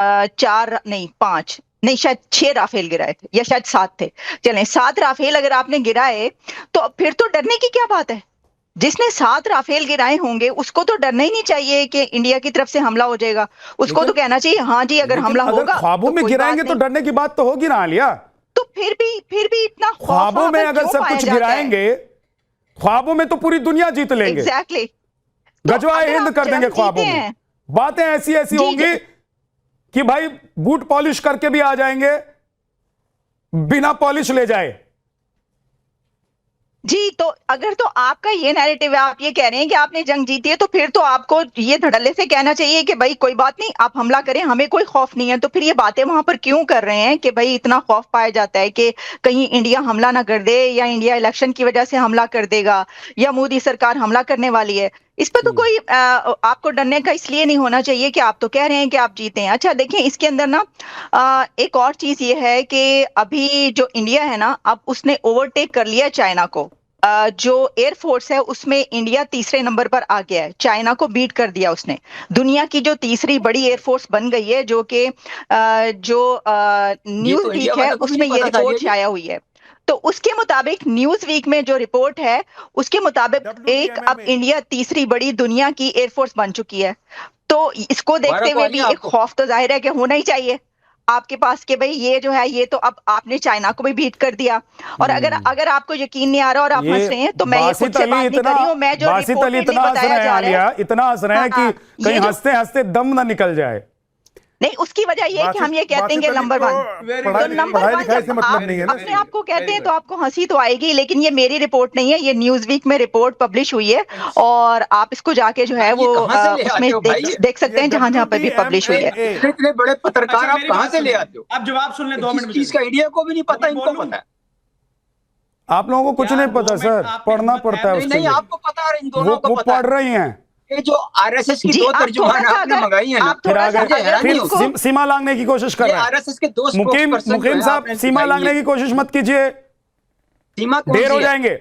4 नहीं 5 नहीं शायद 6 राफेल गिराए थे या शायद 7 थे। चलें 7 राफेल अगर आपने गिराए तो फिर तो डरने की क्या बात है। जिसने 7 राफेल गिराए होंगे उसको तो डरना ही नहीं चाहिए कि इंडिया की तरफ से हमला हो जाएगा। उसको तो कहना चाहिए हाँ जी अगर हमला अगर होगा ख्वाबों तो में कोई बात गिराएंगे तो नहीं। डरने की बात तो होगी ना आलिया। तो फिर भी इतना खौफ ख्वाबों वहां में पर अगर क्यों सब पाया कुछ जाता है? गिराएंगे, ख्वाबों में तो पूरी दुनिया जीत लेंगे। एग्जैक्टली तो गजवाए अगर हिंद आप कर देंगे जंग ख्वाबों जीते में। हैं बातें ऐसी ऐसी जी होंगी कि भाई बूट पॉलिश करके भी आ जाएंगे, बिना पॉलिश ले जाए। जी तो अगर तो आपका ये नैरेटिव है, आप ये कह रहे हैं कि आपने जंग जीती है, तो फिर तो आपको ये धड़ल्ले से कहना चाहिए कि भाई कोई बात नहीं, आप हमला करें, हमें कोई खौफ नहीं है। तो फिर ये बातें वहां पर क्यों कर रहे हैं कि भाई इतना खौफ पाया जाता है कि कहीं इंडिया हमला ना कर दे या इंडिया इलेक्शन की वजह से हमला कर देगा या मोदी सरकार हमला करने वाली है। इस पर तो कोई आपको डरने का इसलिए नहीं होना चाहिए कि आप तो कह रहे हैं कि आप जीते हैं। अच्छा देखें इसके अंदर ना एक और चीज ये है कि अभी जो इंडिया है ना, अब उसने ओवरटेक कर लिया चाइना को। जो एयरफोर्स है उसमें इंडिया तीसरे नंबर पर आ गया है, चाइना को बीट कर दिया उसने। दुनिया की जो तीसरी बड़ी एयरफोर्स बन गई है, जो कि जो ये न्यूज तो इंडिया वीक है वालों को भी उसमें नहीं ये पता था रिपोर्ट जी। शाया हुई है। तो उसके मुताबिक न्यूज वीक में जो रिपोर्ट है उसके मुताबिक एक अब इंडिया तीसरी बड़ी दुनिया की एयरफोर्स बन चुकी है। तो इसको देखते हुए भी एक खौफ तो जाहिर है कि होना ही चाहिए आपके पास कि भाई ये जो है ये तो अब आपने चाइना को भी बीट कर दिया। और अगर अगर आपको यकीन नहीं आ रहा और आप हंस रहे हैं तो मैं ये खुद से बात नहीं कर रही हूँ, मैं जो रिपोर्टेडली इतना हंस बताया रहे हैं जा रहा आलिया, है इतना हंस रहे हैं कि कहीं हंसते हंसते दम ना निकल जाए। नहीं, उसकी वजह ये है कि हम ये कहते हैं कि नंबर वन, तो नंबर वन जब आप अपने आप को कहते हैं तो आपको हंसी तो आएगी, लेकिन ये मेरी रिपोर्ट नहीं है, ये न्यूज वीक में रिपोर्ट पब्लिश हुई है और आप इसको जाके जो है वो उसमें देख सकते हैं जहां जहां पर भी पब्लिश हुई है। इतने बड़े पत्रकार आप कहां से ले आते हो? आप जवाब सुन ले 2 मिनट चीज का इंडिया को भी नहीं पता, इनको पता है। आप लोगों को कुछ नहीं पता सर, पढ़ना पड़ता है। नहीं आपको पता है, इन दोनों को पता पढ़ रही हैं। ये जो आरएसएस की 2 तर्जुमान आपने मंगाई है ना, फिर सीमा लांघने की कोशिश कर रहे हैं। आरएसएस के 2 मुकीम साहब सीमा लांघने की कोशिश मत कीजिए, सीमा देर हो जाएंगे।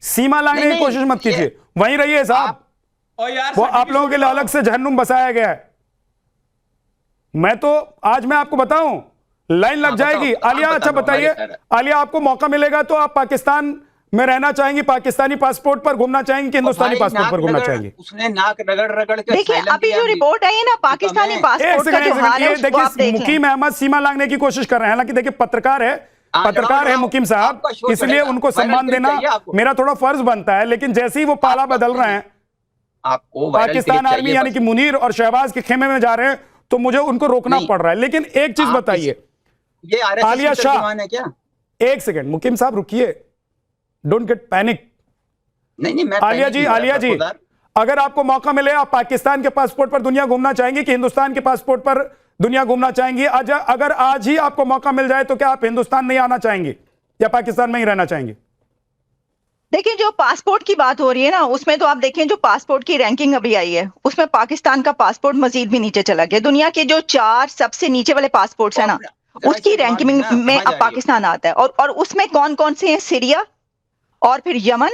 सीमा लांघने की कोशिश मत कीजिए, वहीं रहिए साहब। वो आप लोगों के लिए अलग से जहन्नुम बसाया गया है। मैं तो आज मैं आपको बताऊं लाइन लग जाएगी। आलिया अच्छा बताइए, आलिया आपको मौका मिलेगा तो आप पाकिस्तान में रहना चाहेंगी, पाकिस्तानी पासपोर्ट पर घूमना चाहेंगी कि हिंदुस्तानी पासपोर्ट पर घूमना चाहेंगी? उसने नाक रगड़ के देखिए अभी जो रिपोर्ट आई है ना पाकिस्तानी पासपोर्ट का जो हाल है उसको आप देख लें। मुकीम अहमद सीमा लांघने की कोशिश कर रहे हैं, हालांकि देखिए पत्रकार है मुकीम साहब, इसलिए उनको सम्मान देना मेरा थोड़ा फर्ज बनता है। लेकिन जैसे ही वो पाला बदल रहे हैं, पाकिस्तान आर्मी यानी कि मुनीर और शहबाज के खेमे में जा रहे हैं, तो मुझे उनको रोकना पड़ रहा है। लेकिन एक चीज बताइए, ये आलिया शाह है क्या? एक सेकंड मुकीम साहब रुकिए, डोंट गेट पैनिक। नहीं मैं आलिया जी अगर आपको मौका मिले आप पाकिस्तान के पासपोर्ट पर दुनिया घूमना चाहेंगे कि हिंदुस्तान के पासपोर्ट पर दुनिया घूमना चाहेंगी? अगर आज ही आपको मौका मिल जाए तो क्या आप हिंदुस्तान नहीं आना चाहेंगे या पाकिस्तान में ही रहना चाहेंगे? देखिए जो पासपोर्ट की बात हो रही है ना, उसमें तो आप देखें जो पासपोर्ट की रैंकिंग अभी आई है उसमें पाकिस्तान का पासपोर्ट मजीद भी नीचे चला गया। दुनिया के जो 4 सबसे नीचे वाले पासपोर्ट्स है ना, उसकी रैंकिंग में अब पाकिस्तान आता है। और उसमें कौन कौन से हैं? सीरिया और फिर यमन,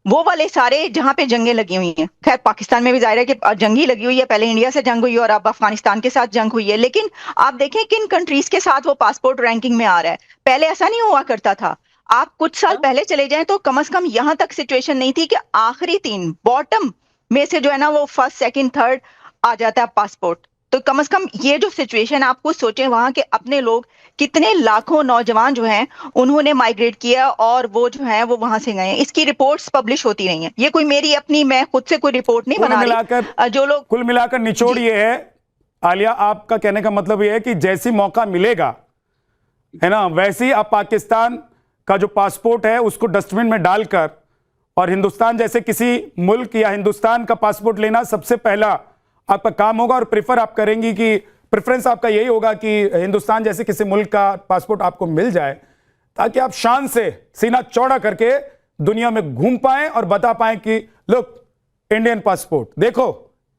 वो वाले सारे जहां पे जंगें लगी हुई हैं। खैर पाकिस्तान में भी जाहिर है कि जंग ही लगी हुई है, पहले इंडिया से जंग हुई और अब अफगानिस्तान के साथ जंग हुई है। लेकिन आप देखें किन कंट्रीज के साथ वो पासपोर्ट रैंकिंग में आ रहा है। पहले ऐसा नहीं हुआ करता था। आप कुछ साल पहले चले जाएं तो कम से कम यहां तक सिचुएशन नहीं थी कि आखिरी 3 बॉटम में से जो है ना वो फर्स्ट सेकंड थर्ड आ जाता है पासपोर्ट। तो कम से कम ये जो सिचुएशन आप खुद सोचें, वहां के अपने लोग कितने लाखों नौजवान जो हैं उन्होंने माइग्रेट किया और वो जो है वो वहां से गए हैं। इसकी रिपोर्ट्स पब्लिश होती नहीं है, ये कोई मेरी अपनी मैं खुद से कोई रिपोर्ट नहीं बना रही। जो लोग कुल मिलाकर निचोड़ ये है आलिया, आपका कहने का मतलब ये है कि जैसी मौका मिलेगा है ना, वैसे ही आप पाकिस्तान का जो पासपोर्ट है उसको डस्टबिन में डालकर और हिंदुस्तान जैसे किसी मुल्क या हिंदुस्तान का पासपोर्ट लेना सबसे पहला आपका काम होगा। और प्रेफर आप करेंगी कि प्रेफरेंस आपका यही होगा कि हिंदुस्तान जैसे किसी मुल्क का पासपोर्ट आपको मिल जाए, ताकि आप शान से सीना चौड़ा करके दुनिया में घूम पाएं और बता पाएं कि लुक इंडियन पासपोर्ट देखो,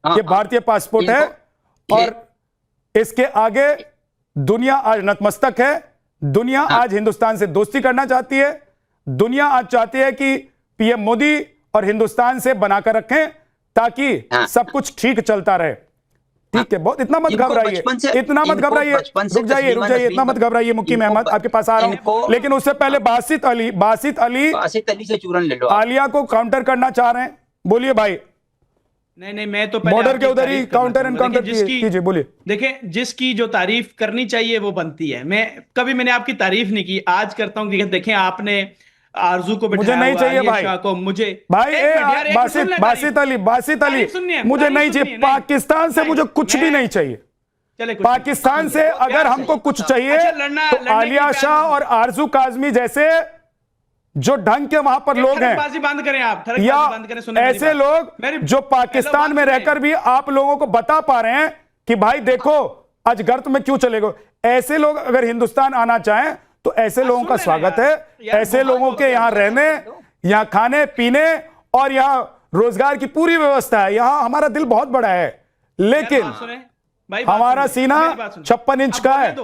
ये भारतीय पासपोर्ट है और इसके आगे दुनिया आज नतमस्तक है। दुनिया आज हिंदुस्तान से दोस्ती करना चाहती है। दुनिया आज चाहती है कि पीएम मोदी और हिंदुस्तान से बनाकर रखें ताकि सब कुछ ठीक चलता रहे। ठीक है, बहुत इतना मत घबराइए, इतना मत घबराइए, रुक जाइए, इतना मत घबराइए। मुकीम अहमद आपके पास आ रहा हूं, लेकिन उससे पहले बासित अली से चूरन ले लो। आलिया को काउंटर करना चाह रहे हैं, बोलिए भाई। नहीं, मैं तो बॉर्डर के उधर ही काउंटर एनकाउंटर कीजिए, बोलिए। देखिए, जिसकी जो तारीफ करनी चाहिए वो बनती है। मैंने आपकी तारीफ नहीं की, आज करता हूं। देखें, आपने आरजू को मुझे नहीं चाहिए भाई, को मुझे भाई बासित अली मुझे नहीं चाहिए। पाकिस्तान से मुझे कुछ भी नहीं चाहिए। पाकिस्तान से अगर हमको कुछ चाहिए तो आलिया शाह और आरजू काजमी जैसे जो ढंग के वहां पर लोग हैं, बंद करें आप, या ऐसे लोग जो पाकिस्तान में रहकर भी आप लोगों को बता पा रहे हैं कि भाई देखो अजगर्त में क्यों चलेगा, ऐसे लोग अगर हिंदुस्तान आना चाहें तो ऐसे लोगों का स्वागत है। ऐसे लोगों के यहां रहने, यहां खाने पीने और यहां रोजगार की पूरी व्यवस्था है। यहां हमारा दिल बहुत बड़ा है, लेकिन हमारा सीना 56 इंच का है।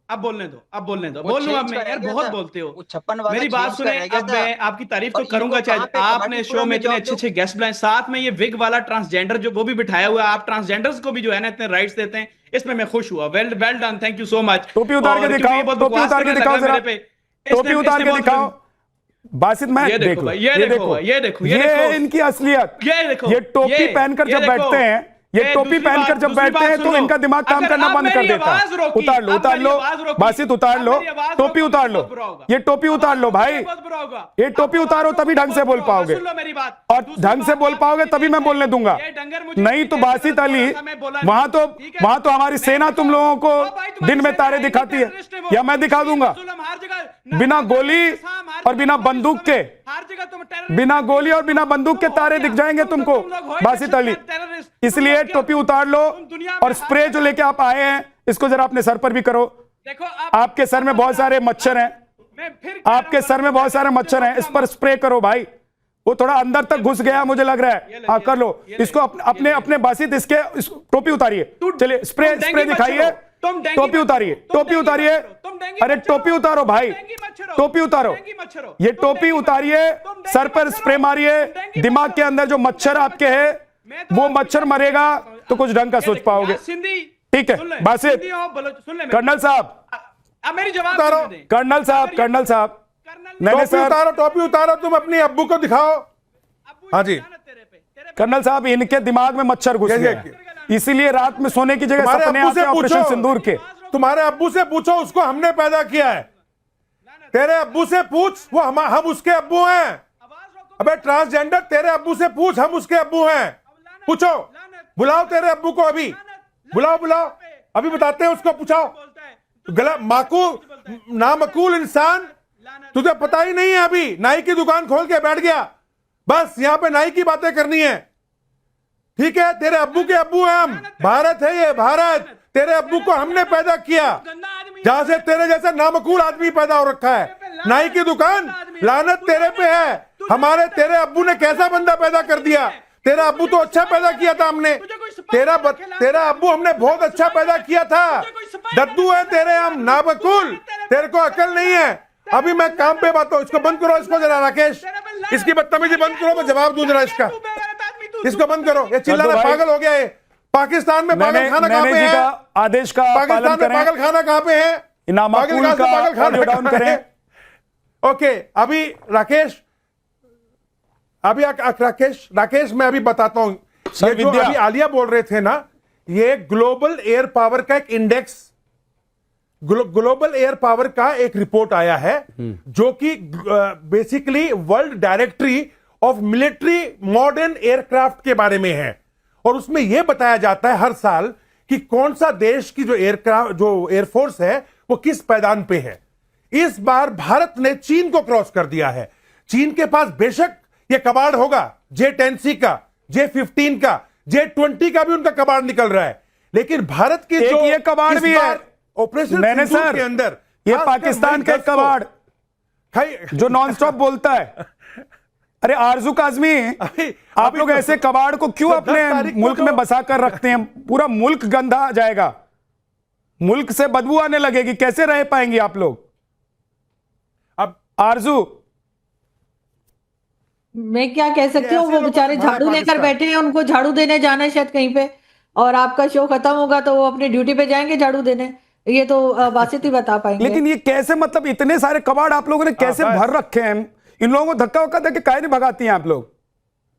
अब बोलने दो बोल लूं अब मैं, यार बहुत बोलते हो। मेरी बात सुने, अब मैं आपकी तारीफ तो करूंगा, चाहे आपने शो में इतने अच्छे गेस्ट बुलाए, साथ में ये विग वाला ट्रांसजेंडर जो वो भी बिठाया हुआ है, आप ट्रांसजेंडर्स को भी जो है ना इतने राइट्स देते हैं, इसमें मैं खुश हुआ। Well done, thank you so much. टोपी उतार के दिखाओ, टोपी उतार के दिखाओ जरा, टोपी उतार के दिखाओ। बासित मैं ये देखो, ये इनकी असलियत, ये टोपी पहनकर जब बैठते हैं, ये टोपी पहनकर जब बैठते हैं तो इनका दिमाग काम करना बंद कर देता है। उतार लो बासित, उतार लो टोपी, उतार लो ये टोपी, उतार लो भाई, ये टोपी उतारो तभी ढंग से बोल पाओगे, और ढंग से बोल पाओगे तभी मैं बोलने दूंगा। नहीं तो बासित अली, वहां तो हमारी सेना तुम लोगों को दिन में तारे दिखाती है, या मैं दिखा दूंगा बिना गोली और बिना बंदूक के, बिना गोली और बिना बंदूक के तारे दिख जाएंगे तुमको बासित अली। इसलिए टोपी उतार लो और स्प्रे जो लेके आप आए हैं इसको जरा अपने सर पर भी करो। आपके सर में बहुत सारे मच्छर हैं, आपके सर में बहुत सारे मच्छर हैं, इस पर स्प्रे करो भाई। वो थोड़ा अंदर तक घुस गया मुझे लग रहा है। हाँ कर लो इसको, अपने बासित इसके टोपी उतारिए, चलिए स्प्रे दिखाइए, टोपी उतारिए, अरे टोपी उतारो भाई, टोपी उतारो, ये टोपी उतारिए, सर पर स्प्रे मारिए, दिमाग के अंदर जो मच्छर आपके है वो मच्छर मरेगा तो कुछ ढंग का सोच पाओगे। ठीक है बासित, कर्नल साहब, कर्नल साहब मैंने सर टोपी उतारो, तुम अपनी अब्बू को दिखाओ। हाँ जी कर्नल साहब, इनके दिमाग में मच्छर घुस गया, इसीलिए रात में सोने की जगह सपने आते हैं ऑपरेशन सिंदूर के। तुम्हारे अब्बू से पूछो, उसको हमने पैदा किया है। तेरे अब्बू से पूछ, वो हम उसके अब्बू हैं। अबे ट्रांसजेंडर, तेरे अब्बू से पूछ, हम उसके अब्बू हैं। पूछो, बुलाओ तेरे अब्बू को, अभी बुलाओ, अभी बताते हैं उसको, पूछाओ। गलत माकूल नामकूल इंसान, तुझे पता ही नहीं है, अभी नाई की दुकान खोल के बैठ गया, बस यहां पे नाई की बातें करनी है। ठीक है, तेरे अब्बू के अब्बू हैं हम, भारत है ये भारत, तेरे अब्बू को हमने पैदा किया, जहां से तेरे जैसा नामकूल आदमी पैदा हो रखा है। नाई की दुकान, लानत तेरे पे है। तेरे अब्बू ने कैसा बंदा पैदा कर दिया। तेरा अब्बू तो अच्छा पैदा किया था हमने, तेरा अब्बू हमने बहुत अच्छा पैदा किया था। दद्दू है तेरे हम, नामकूल, तेरे को अकल नहीं है। अभी मैं काम पे बात हूं, इसको बंद करो, इसको जरा राकेश, इसकी बदतमीजी बंद करो, मैं जवाब दूं जरा इसका, इसको बंद करो। ये चिल्ला रहा, पागल हो गया है। पाकिस्तान में पागल खाना कहां पे है? आदेश का पाकिस्तान में पागल खाना कहां पे है? पागल खाना डाउन करें। ओके, अभी राकेश, राकेश मैं अभी बताता हूं। ये जो अभी आलिया बोल रहे थे ना, ये ग्लोबल एयर पावर का एक इंडेक्स, ग्लोबल एयर पावर का एक रिपोर्ट आया है जो कि basically world directory of military modern aircraft के बारे में है। और उसमें यह बताया जाता है हर साल कि कौन सा देश की जो एयरफोर्स है वो किस पैदान पे है। इस बार भारत ने चीन को क्रॉस कर दिया है। चीन के पास बेशक ये कबाड़ होगा, J-10C का, J-15 का, J-20 का भी उनका कबाड़ निकल रहा है, लेकिन भारत की जो ये कबाड़ भी है ऑपरेशन सिंदूर के अंदर, ये पाकिस्तान का कबाड़ जो नॉनस्टॉप बोलता है। अरे आरजू काजमी, आप लोग ऐसे कबाड़ को क्यों अपने मुल्क में बसा कर रखते हैं? पूरा मुल्क गंदा जाएगा, मुल्क से बदबू आने लगेगी, कैसे रह पाएंगे आप लोग? अब आरजू, मैं क्या कह सकती हूँ, वो बेचारे झाड़ू लेकर बैठे हैं, उनको झाड़ू देने जाना है शायद कहीं पे, और आपका शो खत्म होगा तो वो अपनी ड्यूटी पे जाएंगे झाड़ू देने। ये तो बासित ही बता पाएंगे। लेकिन ये कैसे, मतलब इतने सारे कबाड़ आप लोगों ने कैसे बस। भर रखे हैं? इन लोगों को धक्का वक्का देके काहे नहीं भगाती हैं आप लोग?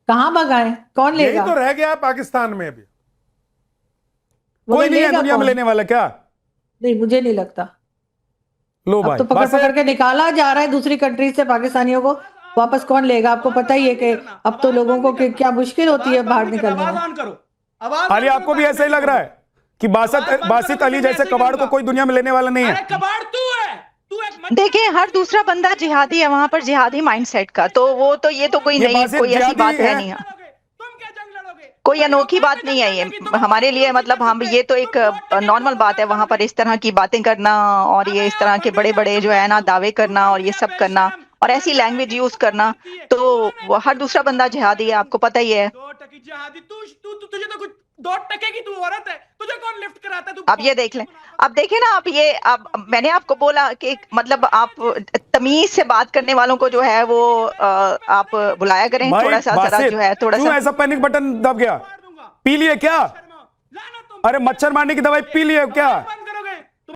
कहाँ भगाए, कौन यही लेगा? तो रह गया है पाकिस्तान में अभी। वो कोई नहीं है लेगा दुनिया में कौन? लेने वाला क्या? नहीं, मुझे नहीं लगता। लो अब भाई, तो पकड़ पकड़ के निकाला जा रहा है दूसरी कंट्री से पाकिस्तानियों को, वापस कौन लेगा? आपको पता ही है कि अब तो लोगों को क्या मुश्किल होती है बाहर निकलने आवाज में। ऑन करो, आवाज अली ऑन आपको करो, भी ऐसा ही लग रहा है कि बासित अली जैसे कबाड़ को कोई दुनिया में लेने वाला नहीं अरे है? कबाड़ तू है, तू एक देखिए हर दूसरा बंदा जिहादी है वहां पर, जिहादी माइंडसेट का, तो वो तो ये तो कोई ये नहीं, बासित कोई ऐसी जिहादी बात है है। नहीं है, तुम क्या जंग लड़ोगे? कोई अनोखी बात नहीं है ये हमारे लिए। मतलब हम ये तो एक नॉर्मल बात है वहां पर इस तरह की बातें करना, और ये इस तरह के बड़े बड़े जो है ना दावे करना और ये सब करना और ऐसी लैंग्वेज यूज करना, तो वो हर दूसरा बंदा जिहादी है, आपको पता ही है। 2% जिहादी तुझे तो कुछ 2% की तू औरत है, तुझे कौन लिफ्ट कराता है? तू अब ये देख लें, अब देखें ना आप ये, अब मैंने आपको बोला कि मतलब आप तमीज से बात करने वालों को जो है वो आप बुलाया करें, भाई थोड़ा सा जरा बासित, जो है थोड़ा क्यों सा। ऐसा पैनिक बटन दब गया? मार दूंगा। पी लिए क्या? लाना तुम। अरे मच्छर मारने की दवाई पी लिए क्या?